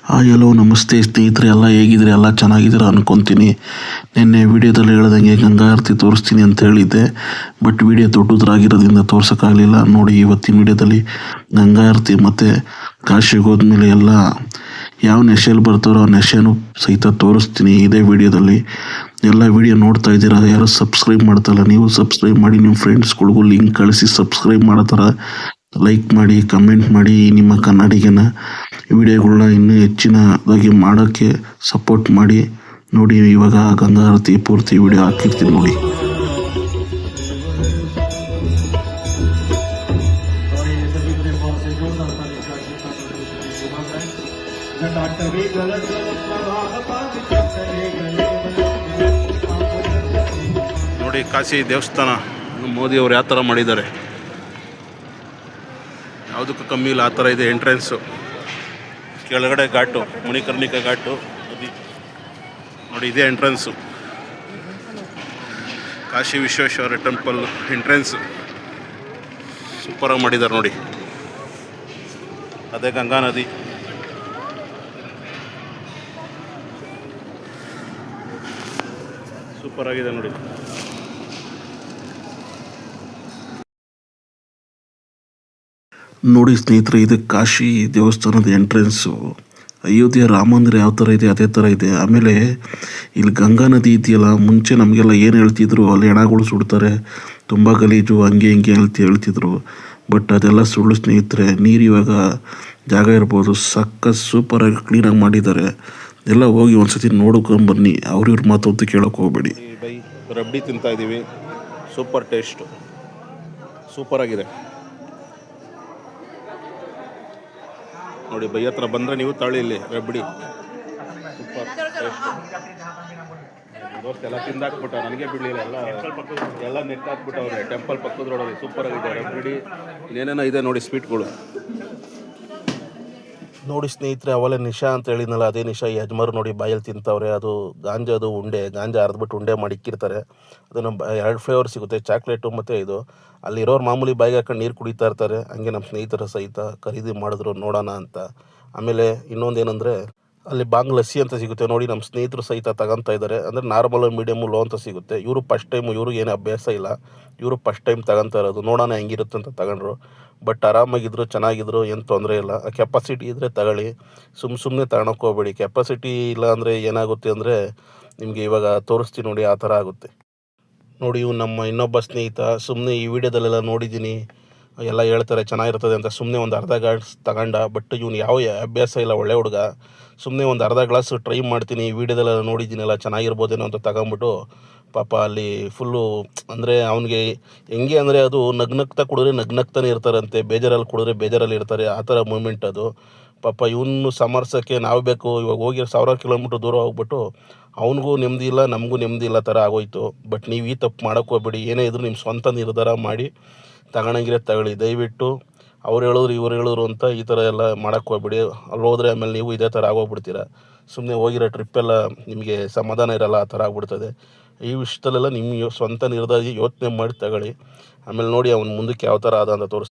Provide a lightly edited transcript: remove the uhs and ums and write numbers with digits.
Hi hello ನಮಸ್ತೆ ಸ್ನೇಹಿತರೆ, ಎಲ್ಲ ಹೇಗಿದ್ರೆ ಎಲ್ಲ ಚೆನ್ನಾಗಿದ್ದೀರ ಅನ್ಕೊತೀನಿ. ನಿನ್ನೆ ವಿಡಿಯೋದಲ್ಲಿ ಹೇಳ್ದಂಗೆ ಗಂಗಾ ಆರತಿ ತೋರಿಸ್ತೀನಿ ಅಂತ ಹೇಳಿದ್ದೆ, ಬಟ್ ವಿಡಿಯೋ ದೊಡ್ಡದಾಗಿರೋದ್ರಿಂದ ತೋರ್ಸೋಕ್ಕಾಗಲಿಲ್ಲ. ನೋಡಿ, ಇವತ್ತಿನ ವಿಡಿಯೋದಲ್ಲಿ ಗಂಗಾ ಆರತಿ ಮತ್ತು ಕಾಶಿಗೆ ಹೋದ್ಮೇಲೆ ಎಲ್ಲ ಯಾವ ನೆಶೆಯಲ್ಲಿ ಬರ್ತಾರೋ ಆ ನೆಶೆನೂ ಸಹಿತ ತೋರಿಸ್ತೀನಿ ಇದೇ ವಿಡಿಯೋದಲ್ಲಿ. ಎಲ್ಲ ವಿಡಿಯೋ ನೋಡ್ತಾ ಇದ್ದೀರಾ, ಯಾರು ಸಬ್ಸ್ಕ್ರೈಬ್ ಮಾಡ್ತಾಯಿಲ್ಲ, ನೀವು ಸಬ್ಸ್ಕ್ರೈಬ್ ಮಾಡಿ, ನಿಮ್ಮ ಫ್ರೆಂಡ್ಸ್ಗಳಿಗೂ ಲಿಂಕ್ ಕಳಿಸಿ ಸಬ್ಸ್ಕ್ರೈಬ್ ಮಾಡೋ ಥರ ಲೈಕ್ ಮಾಡಿ, ಕಮೆಂಟ್ ಮಾಡಿ. ನಿಮ್ಮ ಕನ್ನಡಿಗನ ವಿಡಿಯೋಗಳನ್ನ ಇನ್ನೂ ಹೆಚ್ಚಿನದಾಗಿ ಮಾಡೋಕ್ಕೆ ಸಪೋರ್ಟ್ ಮಾಡಿ. ನೋಡಿ, ಇವಾಗ ಗಂಗಾ ಆರತಿ ಪೂರ್ತಿ ವಿಡಿಯೋ ಹಾಕಿರ್ತೀನಿ ನೋಡಿ. ನೋಡಿ, ಕಾಶಿ ದೇವಸ್ಥಾನ ಮೋದಿಯವರು ಯಾವ ಥರ ಮಾಡಿದ್ದಾರೆ, ಯಾವುದಕ್ಕೂ ಕಮ್ಮಿ ಇಲ್ಲ, ಆ ಥರ ಇದೆ ಎಂಟ್ರೆನ್ಸು. ಕೆಳಗಡೆ ಘಾಟು, ಮಣಿಕರ್ಣಿಕಾ ಘಾಟು ನದಿ. ನೋಡಿ, ಇದೇ entrance, Kashi Vishweshwara temple entrance. ಸೂಪರಾಗಿ ಮಾಡಿದ್ದಾರೆ ನೋಡಿ. ಅದೇ ಗಂಗಾ ನದಿ. ಸೂಪರಾಗಿದೆ ನೋಡಿ. ನೋಡಿ ಸ್ನೇಹಿತರೆ, ಇದು ಕಾಶಿ ದೇವಸ್ಥಾನದ ಎಂಟ್ರೆನ್ಸು. ಅಯೋಧ್ಯೆ ರಾಮ ಮಂದಿರ ಯಾವ ಥರ ಇದೆ ಅದೇ ಥರ ಇದೆ. ಆಮೇಲೆ ಇಲ್ಲಿ ಗಂಗಾ ನದಿ ಇದೆಯಲ್ಲ, ಮುಂಚೆ ನಮಗೆಲ್ಲ ಏನು ಹೇಳ್ತಿದ್ರು, ಅಲ್ಲಿ ಹೆಣಗಳು ಸುಡ್ತಾರೆ, ತುಂಬ ಗಲೀಜು, ಹಂಗೆ ಹಿಂಗೆ ಹೇಳ್ತಿದ್ರು. ಬಟ್ ಅದೆಲ್ಲ ಸುಳ್ಳು ಸ್ನೇಹಿತರೆ. ನೀರು ಇವಾಗ ಜಾಗ ಇರ್ಬೋದು, ಸೂಪರಾಗಿ ಕ್ಲೀನಾಗಿ ಮಾಡಿದ್ದಾರೆ. ಎಲ್ಲ ಹೋಗಿ ಒಂದ್ಸತಿ ನೋಡ್ಕೊಂಬನ್ನಿ, ಅವ್ರಿವ್ರ ಮಾತಂತೂ ಕೇಳೋಕೆ ಹೋಗಬೇಡಿ. ರಬ್ಡಿ ತಿಂತಾ ಇದ್ದೀವಿ, ಸೂಪರ್ ಟೇಸ್ಟು, ಸೂಪರಾಗಿದೆ ನೋಡಿ. ಬೈ ಹತ್ರ ಬಂದರೆ ನೀವು ತಳಿ ಇಲ್ಲಿ ರಬ್ಡಿ ಸೂಪರ್ ಟೇಸ್ಟ್. ದೋಸ್ತ ಎಲ್ಲ ತಿಂದಾಕ್ಬಿಟ್ಟ, ನನಗೆ ಬಿಡಲಿಲ್ಲ, ಎಲ್ಲ ನೆಟ್ ಹಾಕ್ಬಿಟ್ಟವ್ರೆ. ಟೆಂಪಲ್ ಪಕ್ಕದ್ರೊಳಗೆ ಸೂಪರಾಗಿದೆ ರಬ್ಡಿ. ಇನ್ನೇನೇನೋ ಇದೆ ನೋಡಿ ಸ್ವೀಟ್ಗಳು. ನೋಡಿ ಸ್ನೇಹಿತರೆ, ಅವಲೇ ನಿಶಾ ಅಂತ ಹೇಳಿದ್ನಲ್ಲ, ಅದೇ ನಿಶಾ. ಯಜಮಾರು ನೋಡಿ ಬಾಯಲ್ಲಿ ತಿಂತವ್ರೆ. ಅದು ಗಾಂಜಾದು ಉಂಡೆ, ಗಾಂಜಾ ಅರ್ದ್ಬಿಟ್ಟು ಉಂಡೆ ಮಾಡಿ ಇಕ್ಕಿರ್ತಾರೆ. ಅದನ್ನು 2 ಫ್ಲೇವರ್ ಸಿಗುತ್ತೆ, ಚಾಕ್ಲೇಟು ಮತ್ತು ಇದು. ಅಲ್ಲಿರೋರು ಮಾಮೂಲಿ ಬಾಯಿಗೆ ಹಾಕೊಂಡು ನೀರು ಕುಡಿತಾ ಇರ್ತಾರೆ. ಹಂಗೆ ನಮ್ಮ ಸ್ನೇಹಿತರ ಸಹಿತ ಖರೀದಿ ಮಾಡಿದ್ರು ನೋಡೋಣ ಅಂತ. ಆಮೇಲೆ ಇನ್ನೊಂದೇನೆಂದರೆ, ಅಲ್ಲಿ ಬಾಂಗ್ ಲಸ್ಸಿ ಅಂತ ಸಿಗುತ್ತೆ ನೋಡಿ. ನಮ್ಮ ಸ್ನೇಹಿತರು ಸಹಿತ ತಗೊತಾ ಇದ್ದಾರೆ. ಅಂದರೆ ನಾರ್ಮಲು, ಮೀಡಿಯಮು, ಲೋ ಅಂತ ಸಿಗುತ್ತೆ. ಇವರು ಫಸ್ಟ್ ಟೈಮು, ಇವ್ರಿಗೆ ಏನು ಅಭ್ಯಾಸ ಇಲ್ಲ, ಇವರು ಫಸ್ಟ್ ಟೈಮ್ ತಗೊತಾ ಇರೋದು. ನೋಡೋಣ ಹೆಂಗಿರುತ್ತೆ ಅಂತ ತಗೊಂಡ್ರು. ಬಟ್ ಆರಾಮಾಗಿದ್ರು, ಚೆನ್ನಾಗಿದ್ರು, ಏನು ತೊಂದರೆ ಇಲ್ಲ. ಕೆಪಾಸಿಟಿ ಇದ್ದರೆ ತಗೊಳ್ಳಿ, ಸುಮ್ಮನೆ ತಗೊಳಕ್ಕೆ ಹೋಗಬೇಡಿ. ಕೆಪಾಸಿಟಿ ಇಲ್ಲ ಅಂದರೆ ಏನಾಗುತ್ತೆ ಅಂದರೆ, ನಿಮಗೆ ಇವಾಗ ತೋರಿಸ್ತೀನಿ ನೋಡಿ, ಆ ಥರ ಆಗುತ್ತೆ ನೋಡಿ. ಇವು ನಮ್ಮ ಇನ್ನೊಬ್ಬ ಸ್ನೇಹಿತ ಸುಮ್ಮನೆ ಈ ವಿಡಿಯೋದಲ್ಲೆಲ್ಲ ನೋಡಿದ್ದೀನಿ, ಎಲ್ಲ ಹೇಳ್ತಾರೆ ಚೆನ್ನಾಗಿರ್ತದೆ ಅಂತ, ಸುಮ್ಮನೆ ಒಂದು ಅರ್ಧ ಗ್ಲಾಸ್ ತಗೊಂಡ. ಬಟ್ ಇವನು ಯಾವ ಅಭ್ಯಾಸ ಇಲ್ಲ, ಒಳ್ಳೆ ಹುಡುಗ. ಸುಮ್ಮನೆ ಒಂದು ಅರ್ಧ ಗ್ಲಾಸ್ ಟ್ರೈ ಮಾಡ್ತೀನಿ, ಈ ವಿಡಿಯೋದಲ್ಲೆಲ್ಲ ನೋಡಿದ್ದೀನಲ್ಲ ಚೆನ್ನಾಗಿರ್ಬೋದೇನೋ ಅಂತ ತಗೊಂಬಿಟ್ಟು, ಪಾಪ ಅಲ್ಲಿ ಫುಲ್ಲು ಅಂದರೆ ಅವನಿಗೆ ಹೆಂಗೆ ಅಂದರೆ, ಅದು ನಗ್ನಗ್ತಾ ಕುಡಿದ್ರೆ ನಗ್ನಗ್ತಾನೆ ಇರ್ತಾರಂತೆ, ಬೇಜಾರಲ್ಲಿ ಕುಡಿದ್ರೆ ಬೇಜಾರಲ್ಲಿ ಇರ್ತಾರೆ, ಆ ಥರ ಮೂಮೆಂಟ್ ಅದು. ಪಾಪ ಇವನು ಸಮರ್ಸೋಕ್ಕೆ ನಾವು ಬೇಕು. ಇವಾಗ ಹೋಗಿ 1000 ಕಿಲೋಮೀಟ್ರ್ ದೂರ ಹೋಗ್ಬಿಟ್ಟು ಅವನಿಗೂ ನೆಮ್ಮದಿ ಇಲ್ಲ, ನಮಗೂ ನೆಮ್ಮದಿ ಇಲ್ಲ ಥರ ಆಗೋಯ್ತು. ಬಟ್ ನೀವು ಈ ತಪ್ಪು ಮಾಡೋಕ್ಕೆ ಹೋಗ್ಬೇಡಿ. ಏನೇ ಇದ್ರೂ ನಿಮ್ಮ ಸ್ವಂತ ನಿರ್ಧಾರ ಮಾಡಿ ತಗೊಳಂಗಿರೋ ತಗೊಳ್ಳಿ. ದಯವಿಟ್ಟು ಅವ್ರು ಹೇಳಿದ್ರು ಇವ್ರು ಹೇಳಿದ್ರು ಅಂತ ಈ ಥರ ಎಲ್ಲ ಮಾಡೋಕ್ಕೆ ಹೋಗ್ಬೇಡಿ. ಅಲ್ಲಿ ಹೋದರೆ ಆಮೇಲೆ ನೀವು ಇದೇ ಥರ ಆಗೋಗ್ಬಿಡ್ತೀರ. ಸುಮ್ಮನೆ ಹೋಗಿರೋ ಟ್ರಿಪ್ಪೆಲ್ಲ ನಿಮಗೆ ಸಮಾಧಾನ ಇರೋಲ್ಲ, ಆ ಥರ ಆಗ್ಬಿಡ್ತದೆ. ಈ ವಿಷಯದಲ್ಲೆಲ್ಲ ನಿಮ್ಮ ಸ್ವಂತ ನಿರ್ಧಾರ ಯೋಚನೆ ಮಾಡಿ ತಗೊಳ್ಳಿ. ಆಮೇಲೆ ನೋಡಿ ಅವ್ನು ಮುಂದಕ್ಕೆ ಯಾವ ಥರ ಆದ ಅಂತ ತೋರಿಸ್ತೀನಿ.